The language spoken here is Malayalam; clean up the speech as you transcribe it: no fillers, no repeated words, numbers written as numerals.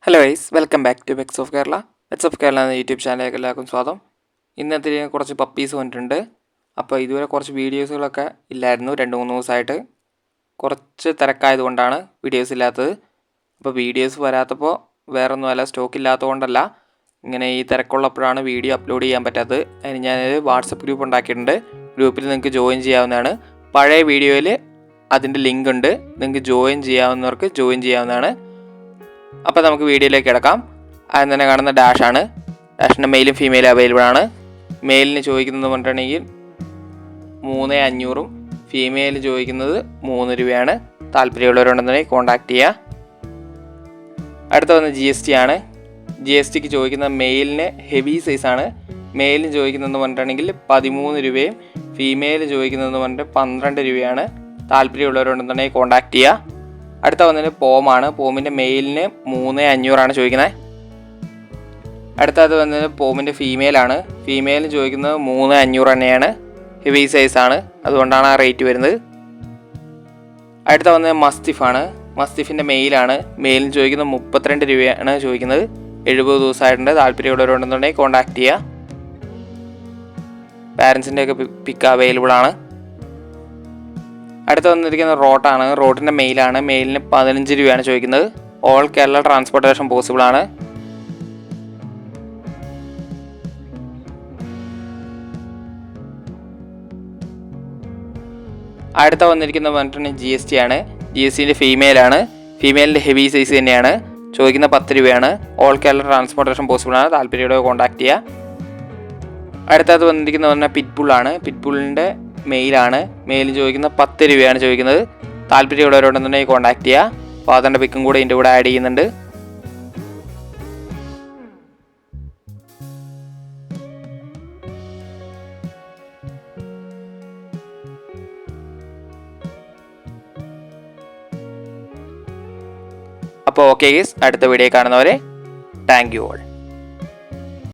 Hello guys, welcome back to pets of Kerala. Pets of Kerala എന്ന യൂട്യൂബ് ചാനലിലേക്ക് എല്ലാവർക്കും സ്വാഗതം. ഇന്നത്തെ കുറച്ച് പപ്പീസ് വന്നിട്ടുണ്ട്. അപ്പോൾ ഇതുവരെ കുറച്ച് വീഡിയോസുകളൊക്കെ ഇല്ലായിരുന്നു, 2-3 ദിവസമായിട്ട് കുറച്ച് തിരക്കായതുകൊണ്ടാണ് വീഡിയോസ് ഇല്ലാത്തത്. അപ്പോൾ വീഡിയോസ് വരാത്തപ്പോൾ വേറൊന്നുമല്ല, സ്റ്റോക്ക് ഇല്ലാത്തതുകൊണ്ടല്ല, ഇങ്ങനെ ഈ തിരക്കുള്ളപ്പോഴാണ് വീഡിയോ അപ്ലോഡ് ചെയ്യാൻ പറ്റാത്തത്. അതിന് ഞാനൊരു വാട്സപ്പ് ഗ്രൂപ്പ് ഉണ്ടാക്കിയിട്ടുണ്ട്. ഗ്രൂപ്പിൽ നിങ്ങൾക്ക് ജോയിൻ ചെയ്യാവുന്നതാണ്. പഴയ വീഡിയോയിൽ അതിൻ്റെ ലിങ്ക് ഉണ്ട്, നിങ്ങൾക്ക് ജോയിൻ ചെയ്യാവുന്നവർക്ക് ജോയിൻ ചെയ്യാവുന്നതാണ്. അപ്പോൾ നമുക്ക് വീഡിയോയിലേക്ക് കിടക്കാം. ആദ്യം തന്നെ കാണുന്ന ഡാഷാണ്. ഡാഷിൻ്റെ മെയിലും ഫീമെയിലും അവൈലബിൾ ആണ്. മെയിലിന് ചോദിക്കുന്നത് പറഞ്ഞിട്ടുണ്ടെങ്കിൽ 3500, ഫീമെയിൽ ചോദിക്കുന്നത് 3 രൂപയാണ്. താല്പര്യമുള്ളവരുണ്ടെന്നുണ്ടെങ്കിൽ കോൺടാക്ട് ചെയ്യുക. അടുത്ത വന്ന് GST ആണ്. GSTക്ക് ചോദിക്കുന്ന മെയിലിന് ഹെവി സൈസാണ്. മെയിലിന് ചോദിക്കുന്നതെന്ന് പറഞ്ഞിട്ടുണ്ടെങ്കിൽ 13 രൂപയും ഫീമെയിൽ ചോദിക്കുന്നതെന്ന് പറഞ്ഞിട്ട് 12 രൂപയാണ്. താല്പര്യമുള്ളവരുണ്ടെന്നുണ്ടെങ്കിൽ കോൺടാക്ട് ചെയ്യുക. അടുത്ത വന്നതിന് പോമാണ്. പോമിൻ്റെ മെയിലിന് 3500 ചോദിക്കുന്നത്. അടുത്തത് വന്നത് പോമിൻ്റെ ഫീമെയിലാണ്. ഫീമെയിലിന് ചോദിക്കുന്നത് 3500 തന്നെയാണ്. ഹെവി സൈസാണ്, അതുകൊണ്ടാണ് ആ റേറ്റ് വരുന്നത്. അടുത്ത വന്നത് മസ്തിഫാണ്. മസ്തിഫിൻ്റെ മെയിലാണ്. മെയിലിന് ചോദിക്കുന്നത് 32 രൂപയാണ് ചോദിക്കുന്നത്. 70 ദിവസമായിട്ടുണ്ട്. താല്പര്യമുള്ളവരുണ്ടെന്നുണ്ടെങ്കിൽ കോൺടാക്ട് ചെയ്യുക. പാരൻസിൻ്റെയൊക്കെ പിക്ക് അവൈലബിൾ ആണ്. അടുത്ത് വന്നിരിക്കുന്ന റോട്ടാണ്. റോട്ടിൻ്റെ മെയിലാണ്. മെയിലിന് 15 രൂപയാണ് ചോദിക്കുന്നത്. ഓൾ കേരള ട്രാൻസ്പോർട്ടേഷൻ പോസിബിൾ ആണ്. അടുത്ത വന്നിരിക്കുന്നത് പറഞ്ഞിട്ടുണ്ടെങ്കിൽ GST ആണ്. GSTൻ്റെ ഫീമെയിലാണ്. ഫീമെയിലിൻ്റെ ഹെവി സൈസ് തന്നെയാണ്. ചോദിക്കുന്ന 10 രൂപയാണ്. ഓൾ കേരള ട്രാൻസ്പോർട്ടേഷൻ പോസിബിൾ ആണ്. താല്പര്യത്തോടെ കോൺടാക്ട് ചെയ്യുക. അടുത്തത് വന്നിരിക്കുന്നത് പറഞ്ഞാൽ പിറ്റ്ബുള്ളാണ്. പിറ്റ്ബുള്ളിൻ്റെ മെയിലാണ്. മെയിൽ ചോദിക്കുന്ന 10 രൂപയാണ് ചോദിക്കുന്നത്. താല്പര്യമുള്ളവരുണ്ടെന്നുണ്ടെങ്കിൽ കോൺടാക്ട് ചെയ്യുക. ഫാദറിൻ്റെ പിക്കും കൂടെ ഇതിൻ്റെ കൂടെ ആഡ് ചെയ്യുന്നുണ്ട്. അപ്പോൾ ഓക്കെ ഗൈസ്, അടുത്ത വീഡിയോ കാണുന്നവരെ താങ്ക് യു ഓൾ.